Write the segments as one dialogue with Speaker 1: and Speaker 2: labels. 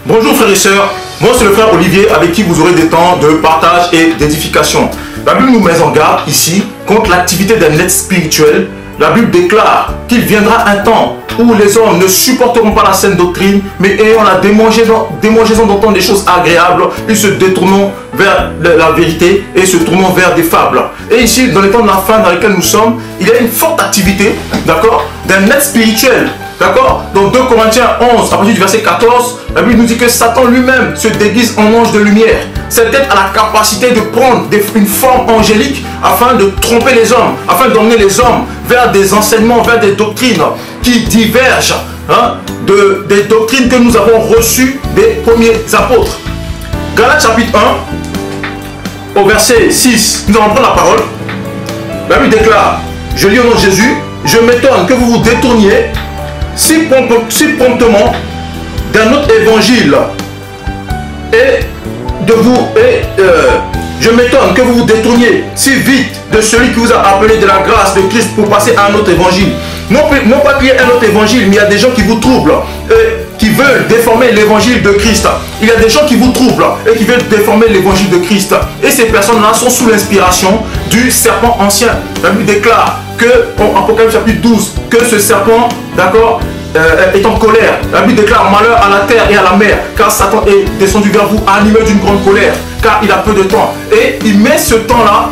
Speaker 1: Bonjour frères et sœurs, moi c'est le frère Olivier avec qui vous aurez des temps de partage et d'édification. La Bible nous met en garde ici contre l'activité d'un être spirituel. La Bible déclare qu'il viendra un temps où les hommes ne supporteront pas la saine doctrine, mais ayant la démangeaison d'entendre des choses agréables, ils se détourneront vers la vérité et se tournant vers des fables. Et ici, dans les temps de la fin dans lesquels nous sommes, il y a une forte activité, d'accord, d'un être spirituel. D'accord? Dans 2 Corinthiens 11, à partir du verset 14, la Bible nous dit que Satan lui-même se déguise en ange de lumière. Cet être a la capacité de prendre une forme angélique afin de tromper les hommes, afin d'emmener les hommes vers des enseignements, vers des doctrines qui divergent des doctrines que nous avons reçues des premiers apôtres. Galates chapitre 1, au verset 6, nous allons prendre la parole. La Bible déclare, je lis au nom de Jésus, je m'étonne que vous vous détourniez si promptement d'un autre évangile je m'étonne que vous vous détourniez si vite de celui qui vous a appelé de la grâce de Christ pour passer à un autre évangile. Non pas qu'il y ait un autre évangile, mais il y a des gens qui vous troublent et qui veulent déformer l'évangile de Christ. Il y a des gens qui vous troublent et qui veulent déformer l'évangile de Christ. Et ces personnes-là sont sous l'inspiration du serpent ancien. La Bible déclare que, en Apocalypse chapitre 12, que ce serpent, d'accord, est en colère. La Bible déclare malheur à la terre et à la mer, car Satan est descendu vers vous animé d'une grande colère, car il a peu de temps. Et il met ce temps-là,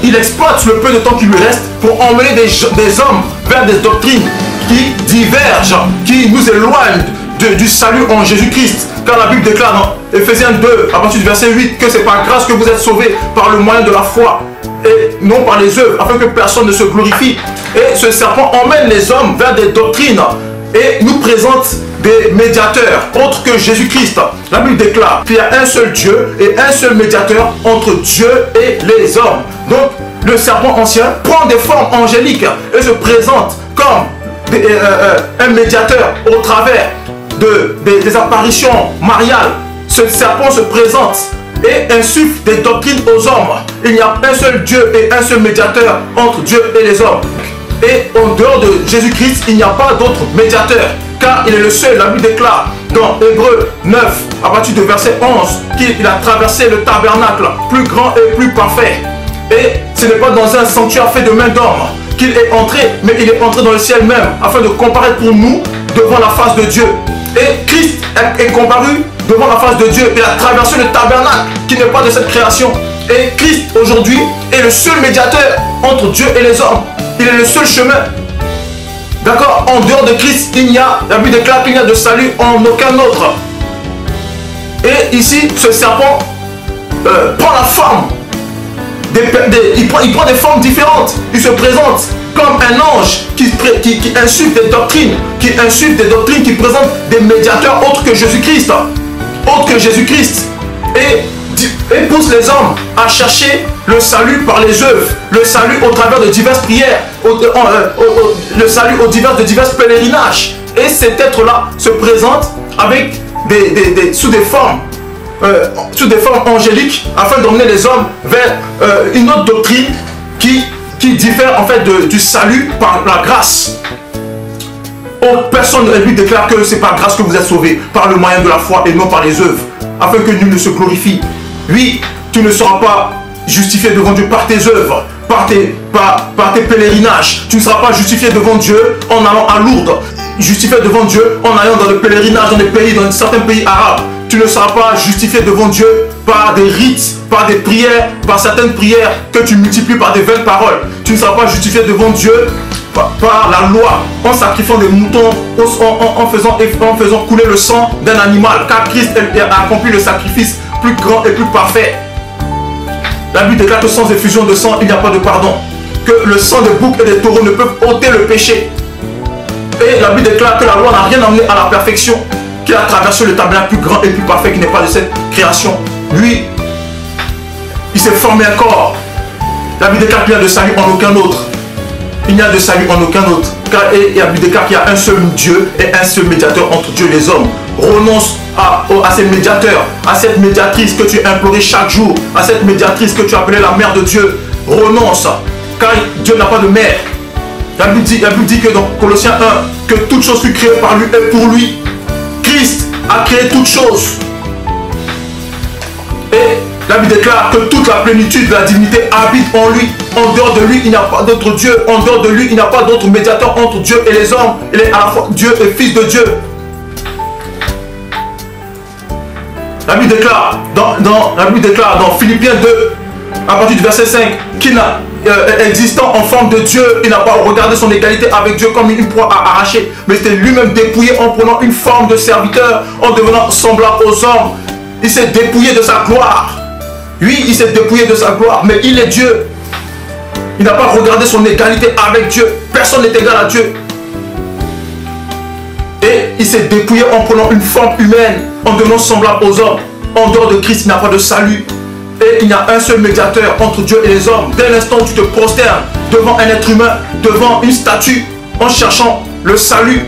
Speaker 1: il exploite le peu de temps qui lui reste pour emmener des hommes vers des doctrines qui divergent, qui nous éloignent du salut en Jésus-Christ. Car la Bible déclare dans Ephésiens 2, à partir du verset 8, que c'est par grâce que vous êtes sauvés par le moyen de la foi et non par les œuvres, afin que personne ne se glorifie. Et ce serpent emmène les hommes vers des doctrines et nous présente des médiateurs autres que Jésus-Christ. La Bible déclare qu'il y a un seul Dieu et un seul médiateur entre Dieu et les hommes. Donc le serpent ancien prend des formes angéliques et se présente comme un médiateur au travers des apparitions mariales. Ce serpent se présente et insuffle des doctrines aux hommes. Il y a un seul Dieu et un seul médiateur entre Dieu et les hommes. Et en dehors de Jésus-Christ, il n'y a pas d'autre médiateur, car il est le seul. La Bible déclare dans Hébreux 9, à partir de verset 11, qu'il a traversé le tabernacle plus grand et plus parfait. Et ce n'est pas dans un sanctuaire fait de main d'homme qu'il est entré, mais il est entré dans le ciel même, afin de comparaître pour nous devant la face de Dieu. Et Christ est comparu devant la face de Dieu. Il a traversé le tabernacle qui n'est pas de cette création. Et Christ aujourd'hui est le seul médiateur entre Dieu et les hommes. Il est le seul chemin. D'accord? En dehors de Christ, la Bible déclare qu'il n'y a de salut en aucun autre. Et ici, ce serpent prend la forme. Il prend des formes différentes. Il se présente comme un ange qui insuffle des doctrines, qui présentent des médiateurs autres que Jésus-Christ. Et pousse les hommes à chercher le salut par les œuvres, le salut au travers de diverses prières, le salut de divers pèlerinages. Et cet être-là se présente avec sous des formes angéliques afin d'emmener les hommes vers une autre doctrine qui diffère en fait du salut par la grâce. Personne ne lui déclare que c'est par grâce que vous êtes sauvés, par le moyen de la foi et non par les œuvres, afin que nul ne se glorifie. Oui, tu ne seras pas justifié devant Dieu par tes œuvres, par tes pèlerinages. Tu ne seras pas justifié devant Dieu en allant à Lourdes, justifié devant Dieu en allant dans le pèlerinage dans certains pays arabes. Tu ne seras pas justifié devant Dieu par des rites, par des prières, par certaines prières que tu multiplies par des vaines paroles. Tu ne seras pas justifié devant Dieu par la loi, en sacrifiant des moutons, en faisant couler le sang d'un animal, car Christ a accompli le sacrifice plus grand et plus parfait. La Bible déclare que sans effusion de sang, il n'y a pas de pardon. Que le sang des boucs et des taureaux ne peut ôter le péché. Et la Bible déclare que la loi n'a rien amené à la perfection, qu'il a traversé le tabernacle plus grand et plus parfait qui n'est pas de cette création. Lui, il s'est formé un corps. La Bible déclare qu'il n'y a de salut en aucun autre. Il n'y a de salut en aucun autre. Car la Bible déclare qu'il y a un seul Dieu et un seul médiateur entre Dieu et les hommes. Renonce à ces médiateurs, à cette médiatrice que tu implorais chaque jour, à cette médiatrice que tu appelais la mère de Dieu. Renonce, car Dieu n'a pas de mère. La Bible dit que dans Colossiens 1, que toute chose fut créée par lui et pour lui. a créé toutes choses. Et la Bible déclare que toute la plénitude de la divinité habite en lui. En dehors de lui, il n'y a pas d'autre Dieu. En dehors de lui, il n'y a pas d'autre médiateur entre Dieu et les hommes. Il est à la fois Dieu et Fils de Dieu. La Bible déclare dans Philippiens 2, à partir du verset 5, qu'il n'a existant en forme de Dieu, il n'a pas regardé son égalité avec Dieu comme une proie à arracher, mais c'était lui-même dépouillé en prenant une forme de serviteur, en devenant semblable aux hommes. Il s'est dépouillé de sa gloire. Oui, il s'est dépouillé de sa gloire, mais il est Dieu. Il n'a pas regardé son égalité avec Dieu. Personne n'est égal à Dieu. Et il s'est dépouillé en prenant une forme humaine, en devenant semblable aux hommes. En dehors de Christ, il n'y a pas de salut. Et il y a un seul médiateur entre Dieu et les hommes. Dès l'instant où tu te prosternes devant un être humain, devant une statue, en cherchant le salut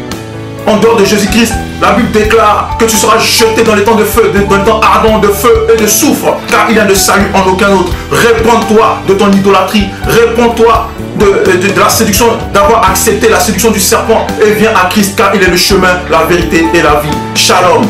Speaker 1: en dehors de Jésus-Christ, la Bible déclare que tu seras jeté dans les temps de feu, dans les temps ardents de feu et de soufre, car il n'y a de salut en aucun autre. Répands-toi de ton idolâtrie, répands-toi de la séduction, d'avoir accepté la séduction du serpent, et viens à Christ, car il est le chemin, la vérité et la vie. Shalom.